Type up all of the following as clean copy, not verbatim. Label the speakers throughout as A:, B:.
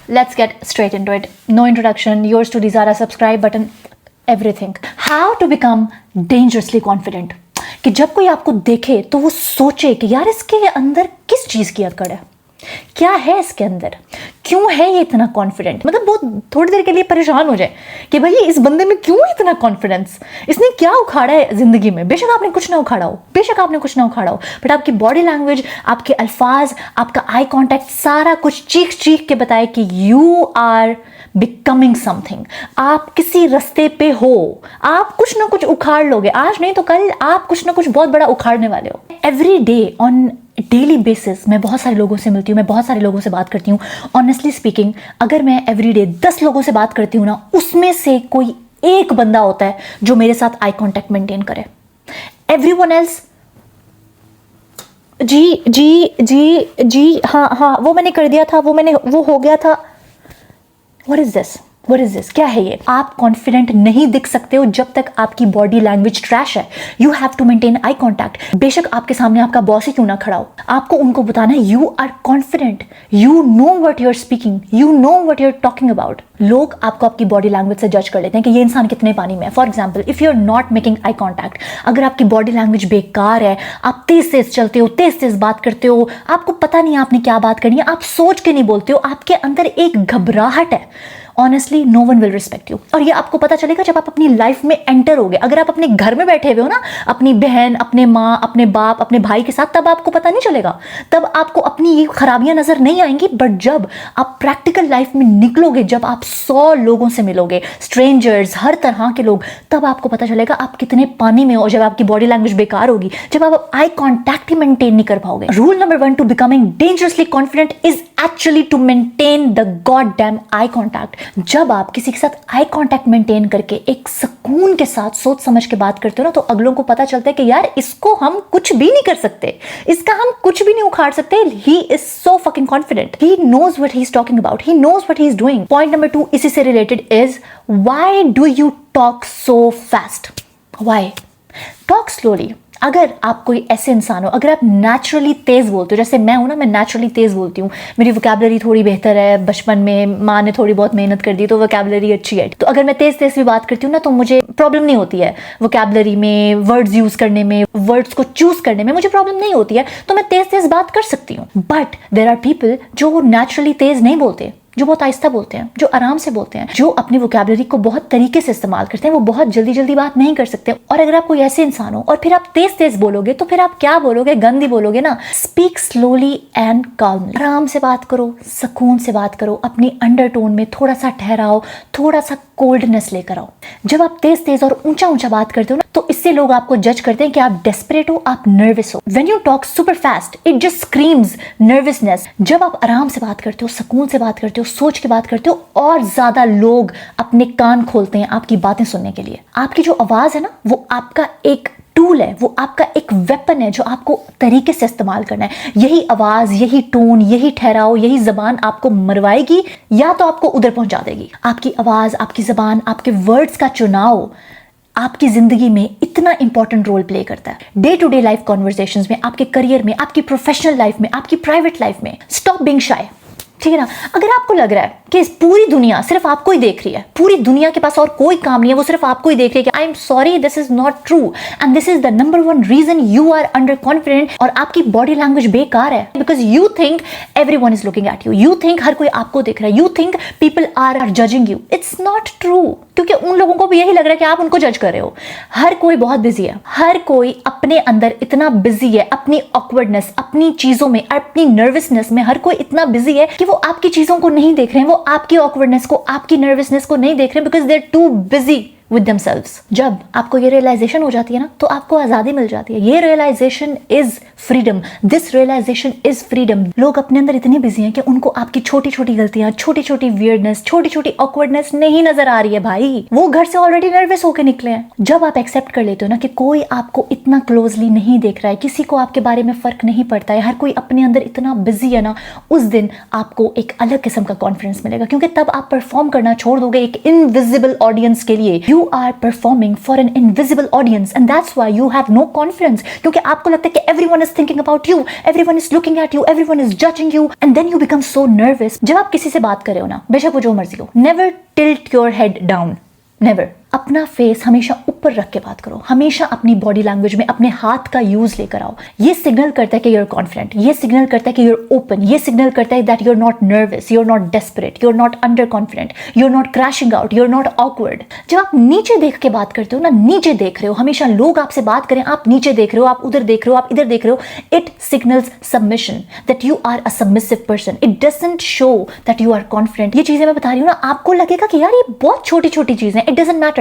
A: let's get straight into it. No introduction, yours to Zara, subscribe button, everything. How to become dangerously confident. कि जब कोई आपको देखे तो वो सोचे कि यार इसके अंदर किस चीज़ की अकड़ है, क्या है इसके अंदर, क्यों है ये इतना कॉन्फिडेंट। मतलब बहुत थोड़ी देर के लिए परेशान हो जाए कि भाई इस बंदे में क्यों इतना कॉन्फिडेंस, इसने क्या उखाड़ा है जिंदगी में। बेशक आपने कुछ ना उखाड़ा हो, बट आपकी बॉडी लैंग्वेज, आपके अल्फाज, आपका आई कॉन्टैक्ट, सारा कुछ चीख चीख के बताए कि यू आर बिकमिंग समथिंग। आप किसी रास्ते पे हो, आप कुछ ना कुछ उखाड़ लोगे, आज नहीं तो कल आप कुछ ना कुछ बहुत बड़ा उखाड़ने वाले हो। Every day on daily basis मैं बहुत सारे लोगों से मिलती हूँ, मैं बहुत सारे लोगों से बात करती हूँ। ऑनेस्टली स्पीकिंग, अगर मैं एवरी डे 10 लोगों से बात करती हूँ ना, उसमें से कोई एक बंदा होता है जो मेरे साथ आई कॉन्टैक्ट मेंटेन करे। एवरीवन एल्स जी जी जी जी, हाँ, वो मैंने कर दिया था, वो हो गया था। What is this? क्या है ये? आप कॉन्फिडेंट नहीं दिख सकते हो जब तक आपकी बॉडी लैंग्वेज ट्रैश है। You have to maintain eye contact. बेशक आपके सामने आपका बॉस ही क्यों ना खड़ा हो, आपको उनको बताना है you are confident, you know what you are speaking, you know what you are talking about. लोग आपको आपकी बॉडी लैंग्वेज से जज कर लेते हैं कि ये इंसान कितने पानी में है। For example, if you are not making eye contact, अगर आपकी बॉडी लैंग्वेज बेकार है, आप तेज तेज चलते हो, तेज तेज बात करते हो, आपको पता नहीं आपने क्या बात करनी है, आप सोच के नहीं बोलते हो, आपके अंदर एक घबराहट है, honestly no one will respect you. और ये आपको पता चलेगा जब आप अपनी लाइफ में एंटर होगे। अगर आप अपने घर में बैठे हुए हो ना, अपनी बहन, अपने माँ, अपने बाप, अपने भाई के साथ, तब आपको पता नहीं चलेगा, तब आपको अपनी ये खराबियां नजर नहीं आएंगी। बट जब आप प्रैक्टिकल लाइफ में निकलोगे, जब आप 100 लोगों से मिलोगे, स्ट्रेंजर्स, हर तरह के लोग, तब आपको पता चलेगा आप कितने पानी में हो। जब आपकी बॉडी लैंग्वेज बेकार होगी, जब आप आई कॉन्टैक्ट ही मेंटेन नहीं कर पाओगे। Rule number 1 to becoming dangerously confident is actually to maintain the god damn eye contact. जब आप किसी के साथ आई कांटेक्ट मेंटेन करके एक सुकून के साथ सोच समझ के बात करते हो ना, तो अगलों को पता चलता है कि यार इसको हम कुछ भी नहीं कर सकते, इसका हम कुछ भी नहीं उखाड़ सकते। He is so fucking confident, he knows what he is talking about, he knows what he is doing. Point number 2 इसी से related is why do you talk so fast. Why talk slowly. अगर आप कोई ऐसे इंसान हो, अगर आप नेचुरली तेज बोलते हो, जैसे मैं हूं ना, मैं नेचुरली तेज बोलती हूँ, मेरी वोकैबुलरी थोड़ी बेहतर है, बचपन में माँ ने थोड़ी बहुत मेहनत कर दी तो वोकैबुलरी अच्छी है, तो अगर मैं तेज तेज भी बात करती हूँ ना, तो मुझे प्रॉब्लम नहीं होती है वोकैबुलरी में, वर्ड्स यूज करने में, वर्ड्स को चूज करने में मुझे प्रॉब्लम नहीं होती है, तो मैं तेज तेज बात कर सकती हूँ। बट देयर आर पीपल जो नेचुरली तेज नहीं बोलते, जो बहुत आहिस्ता बोलते हैं, जो आराम से बोलते हैं, जो अपनी वोकैबुलरी को बहुत तरीके से इस्तेमाल करते हैं, वो बहुत जल्दी जल्दी बात नहीं कर सकते। और अगर आप कोई ऐसे इंसान हो और फिर आप तेज तेज बोलोगे, तो फिर आप क्या बोलोगे, गंदी बोलोगे ना। Speak slowly and calmly. आराम से बात करो, सुकून से बात करो, अपनी अंडरटोन में थोड़ा सा ठहराओ, थोड़ा सा कोल्डनेस लेकर आओ। जब आप तेज तेज और ऊंचा ऊंचा बात करते हो ना, तो इससे लोग आपको जज करते हैं कि आप डेस्परेट हो, आप नर्वस हो। When you talk super fast, it just screams nervousness. जब आप आराम से बात करते हो, सुकून से बात करते हो, सोच के बात करते हो, और ज्यादा लोग अपने कान खोलते हैं आपकी बातें सुनने के लिए। आपकी जो आवाज है ना, वो आपका एक टूल है, वो आपका एक वेपन है जो आपको तरीके से इस्तेमाल करना है। यही आवाज, यही टोन, यही ठहराव, यही जबान आपको मरवाएगी या तो आपको उधर पहुंचा देगी। आपकी आवाज, आपकी जबान, आपके वर्ड्स का चुनाव आपकी जिंदगी में इतना इंपॉर्टेंट रोल प्ले करता है। Day to day life conversations में, आपके करियर में, आपकी प्रोफेशनल लाइफ में, आपकी प्राइवेट लाइफ में। स्टॉप बीइंग शाय, ठीक है ना। अगर आपको लग रहा है कि पूरी दुनिया सिर्फ आपको ही देख रही है, पूरी दुनिया के पास और कोई काम नहीं है, वो सिर्फ आपको ही देख रही है, कि I am sorry, this is not true and this is the number 1 reason you are under confident और आपकी बॉडी लैंग्वेज बेकार है, because you think everyone is looking at you, you think हर कोई आपको देख रहा है, you think people are judging you. It's not true, क्योंकि उन लोगों को भी यही लग रहा है कि आप उनको जज कर रहे हो। हर कोई बहुत बिजी है, हर कोई अपने अंदर इतना बिजी है, अपनी ऑकवर्डनेस, अपनी चीजों में, अपनी नर्वसनेस में, हर कोई इतना बिजी है कि वो आपकी चीजों को नहीं देख रहे हैं, वो आपकी ऑकवर्डनेस को, आपकी नर्वसनेस को नहीं देख रहे हैं, because they are too busy with themselves। जब आपको ये रियलाइजेशन हो जाती है ना, तो आपको आजादी मिल जाती है। ये realization is freedom, this realization is freedom. लोग अपने अंदर इतने बिजी हैं कि उनको आपकी छोटी छोटी गलतियां, छोटी छोटी वियर्डनेस, छोटी छोटी ऑकवर्डनेस नहीं नजर आ रही है। भाई वो घर से ऑलरेडी नर्वस होकर निकले हैं। जब आप एक्सेप्ट कर लेते हो ना कि कोई आपको इतना क्लोजली नहीं देख रहा है, किसी को आपके बारे में फर्क नहीं पड़ता है, हर कोई अपने अंदर इतना बिजी है ना, उस दिन आपको एक अलग किस्म का कॉन्फिडेंस मिलेगा, क्योंकि तब आप परफॉर्म करना छोड़ दोगे एक इनविजिबल ऑडियंस के लिए। You are performing for an invisible audience and that's why you have no confidence. क्योंकि आपको लगता है कि everyone is thinking about you, everyone is looking at you, everyone is judging you and then you become so nervous. जब आप किसी से बात कर रहे हो ना, बेशक वो जो मर्जी हो, never tilt your head down. Never. अपना फेस हमेशा ऊपर रख के बात करो, हमेशा अपनी बॉडी लैंग्वेज में अपने हाथ का यूज लेकर आओ. ये सिग्नल करता है कि यूर कॉन्फिडेंट, ये सिग्नल करता है कि यूर ओपन, ये सिग्नल करता है that you're not nervous, you're not desperate, you're not under confident, you're not crashing out, you're not awkward. जब आप नीचे देख के बात करते हो ना, नीचे देख रहे हो, हमेशा लोग आपसे बात करें, आप नीचे देख रहे हो, आप उधर देख रहे हो, आप इधर देख रहे हो, it signals submission that you are a submissive person. It doesn't show that you are confident. ये चीजें मैं बता रही हूँ ना, आपको लगेगा कि यार ये बहुत छोटी छोटी चीजें, it doesn't matter.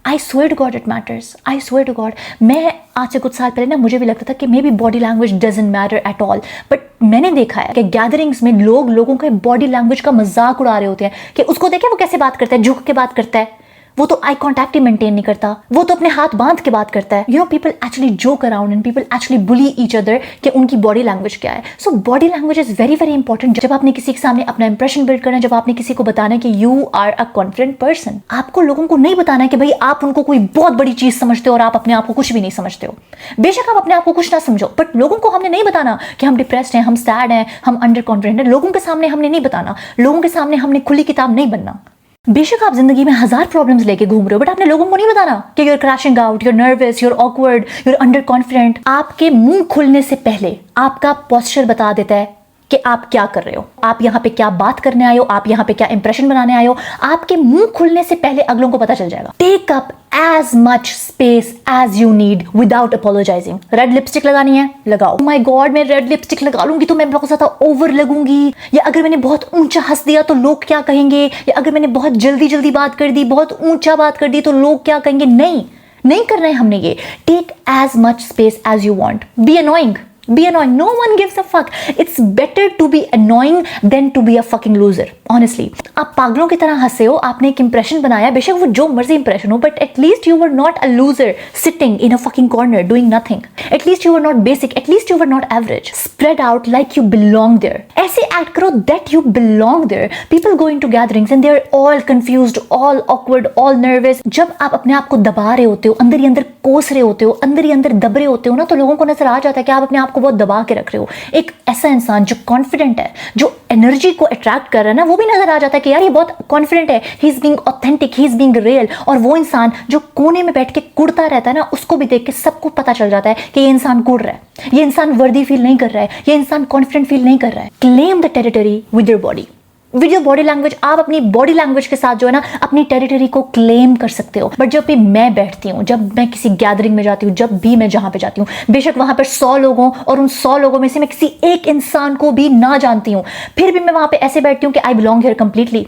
A: I swear to God it matters. I swear to God. मैं आज से कुछ साल पहले ना मुझे भी लगता था कि may be body language doesn't matter at all, but मैंने देखा है कि गैदरिंग्स में लोगों के बॉडी लैंग्वेज का मजाक उड़ा रहे होते हैं कि उसको देखे वो कैसे बात करता है, झुक के बात करता है, वो तो आई कॉन्टैक्ट ही मेंटेन नहीं करता, वो तो अपने हाथ बांध के बात करता है. You know, people actually joke around and people actually bully each other कि उनकी बॉडी लैंग्वेज क्या है. So body language is very very important. जब आपने किसी के सामने अपना इंप्रेशन बिल्ड करना है, जब आपने किसी को बताना है कि you are a confident person, आपको लोगों को नहीं बताना है कि भाई आप उनको कोई बहुत बड़ी चीज समझते हो और आप अपने आप को कुछ भी नहीं समझते हो. बेशक आप अपने आप को कुछ ना समझो, बट लोगों को हमने नहीं बताना कि हम डिप्रेस्ड हैं, हम सैड हैं, हम अंडर कॉन्फिडेंट हैं. लोगों के सामने हमने नहीं बताना, लोगों के सामने हमने खुली किताब नहीं बनना. बेशक आप जिंदगी में 1000 प्रॉब्लम्स लेके घूम रहे हो, बट आपने लोगों को नहीं बताना कि you're crashing out, you're nervous, you're awkward, you're under confident. आपके मुंह खुलने से पहले आपका पोस्चर बता देता है कि आप क्या कर रहे हो, आप यहाँ पे क्या बात करने आए हो, आप यहाँ पे क्या इंप्रेशन बनाने आए हो. आपके मुंह खुलने से पहले अगलों को पता चल जाएगा. Take up as much space as you need without apologizing. Red lipstick लगानी है, लगाओ. माय गॉड, मैं रेड लिपस्टिक लगा लूंगी तो मैं बहुत ज्यादा ओवर लगूंगी, या अगर मैंने बहुत ऊंचा हंस दिया तो लोग क्या कहेंगे, या अगर मैंने बहुत जल्दी जल्दी बात कर दी, बहुत ऊंचा बात कर दी तो लोग क्या कहेंगे. नहीं करना है हमने ये. Take as much space as you want. Be annoying. Be annoying. No one gives a fuck. It's better to be annoying than to be a fucking loser. Honestly. आप पागलों की तरह हंसे हो, आपने एक इंप्रेशन बनाया, बेशक वो जो मर्जी इंप्रेशन हो, but at least you were not a loser sitting in a fucking corner doing nothing. At least you were not basic. At least you were not average. Spread out like you belong there. ऐसे act करो that you belong there. People go into gatherings and they're all confused, all awkward, all nervous. जब आप अपने आप को दबा रहे होते हो, अंदर ही अंदर कोस रहे होते हो, अंदर ही अंदर दब रहे होते हो ना, तो लोगों को नजर आ जाता है कि आप अपने आप को बहुत दबा के रख रहे हो. एक ऐसा इंसान जो कॉन्फिडेंट है, जो एनर्जी को अट्रैक्ट कर रहा है ना, वो भी नजर आ जाता है कि यार ये बहुत कॉन्फिडेंट है, he is being authentic, he is being real. और वो इंसान जो कोने में बैठ के कुड़ता रहता है ना, उसको भी देख के सबको पता चल जाता है कि ये इंसान कुड़ रहा है, ये इंसान वर्दी फील नहीं कर रहा है, ये इंसान कॉन्फिडेंट फील नहीं कर रहा है. Claim the territory with your body. With your body language. आप अपनी बॉडी लैंग्वेज के साथ जो है ना, अपनी टेरिटरी को क्लेम कर सकते हो. बट जब भी मैं बैठती हूँ, जब मैं किसी गैदरिंग में जाती हूँ, जब भी मैं जहां पे जाती हूँ, बेशक वहां पर 100 लोग हों और उन 100 लोगों में से मैं किसी एक इंसान को भी ना जानती हूँ, फिर भी मैं वहां पे ऐसे बैठती हूँ कि I belong here completely.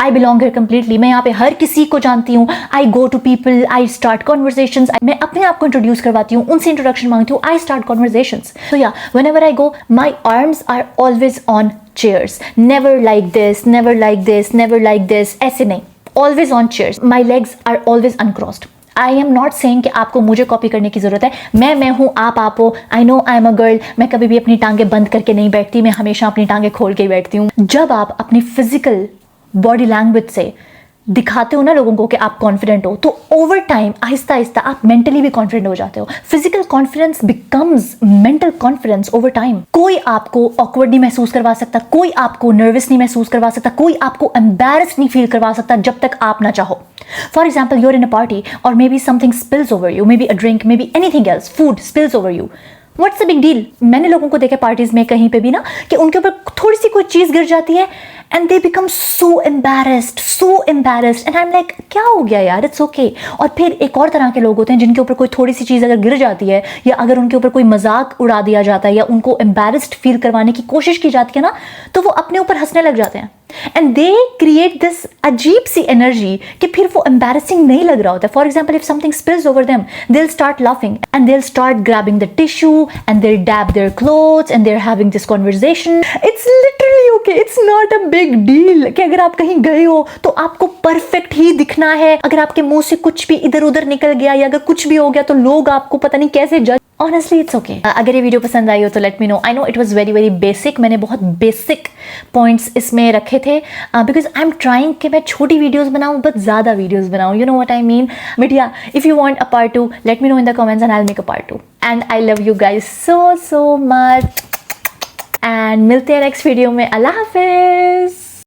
A: I belong here completely. मैं यहाँ पे हर किसी को जानती हूँ. I go to people, I start conversations. मैं अपने आप को इंट्रोड्यूस करवाती हूँ, उनसे इंट्रोडक्शन मांगती हूँ. आई start conversations. So yeah, whenever I go, my arms are always on chairs. Never like this, never like this, never like this. ऐसे नहीं. Always on chairs. My legs are always uncrossed. I am not saying कि आपको मुझे copy करने की जरूरत है. मैं हूँ, आप हो. I know I am a girl. मैं कभी भी अपनी टांगे बंद करके नहीं बैठती, मैं हमेशा अपनी टांगे खोल के बैठती हूँ. जब आप अपनी फिजिकल बॉडी लैंग्वेज से दिखाते हो ना लोगों को कि आप कॉन्फिडेंट हो, तो ओवर टाइम आहिस्ता आहिस्ता आप मेंटली भी कॉन्फिडेंट हो जाते हो. Physical confidence becomes mental confidence over time. कोई आपको ऑकवर्ड नहीं महसूस करवा सकता, कोई आपको नर्वस नहीं महसूस करवा सकता, कोई आपको एम्बैरेस्ड नहीं फील करवा सकता जब तक आप ना चाहो. For example, you're in a party और maybe something spills over you, maybe a drink, maybe anything else, food spills over you. What's the big deal? मैंने लोगों को देखा पार्टीज में कहीं पे भी ना कि उनके ऊपर थोड़ी सी कोई चीज गिर जाती है and they become so embarrassed and I'm like, क्या हो गया यार, it's okay. और फिर एक और तरह के लोग होते हैं जिनके ऊपर कोई थोड़ी सी चीज अगर गिर जाती है, या अगर उनके ऊपर कोई मजाक उड़ा दिया जाता है, या उनको embarrassed फील करवाने की कोशिश की जाती है ना, तो वो अपने ऊपर हंसने लग जाते हैं. एंड दे क्रिएट दिस अजीब सी एनर्जी कि फिर वो एम्बैरेसिंग नहीं लग रहा होता. For example, if something spills over them, they will start laughing and they will start grabbing the tissue and they will dab their clothes and they are having this conversation. It's literally okay, it's not a big deal कि अगर आप कहीं गए हो तो आपको perfect ही दिखना है। अगर आपके मुंह से कुछ भी इधर उधर निकल गया या अगर कुछ भी हो गया तो लोग आपको पता नहीं कैसे जज। Honestly it's okay. अगर ये वीडियो पसंद आई हो तो late me no. I know it was very very basic, मैंने बहुत बेसिक पॉइंट्स इसमें रखे थे बिकॉज आई एम ट्राइंग कि मैं छोटी वीडियोस बनाऊं बट ज़्यादा वीडियोस बनाऊं, you know what I mean. But yeah, if you want a part 2 let me know in the comments and I will make a part 2 and I love you guys so so much and मिलते हैं next video में। अल्लाह हाफिज़।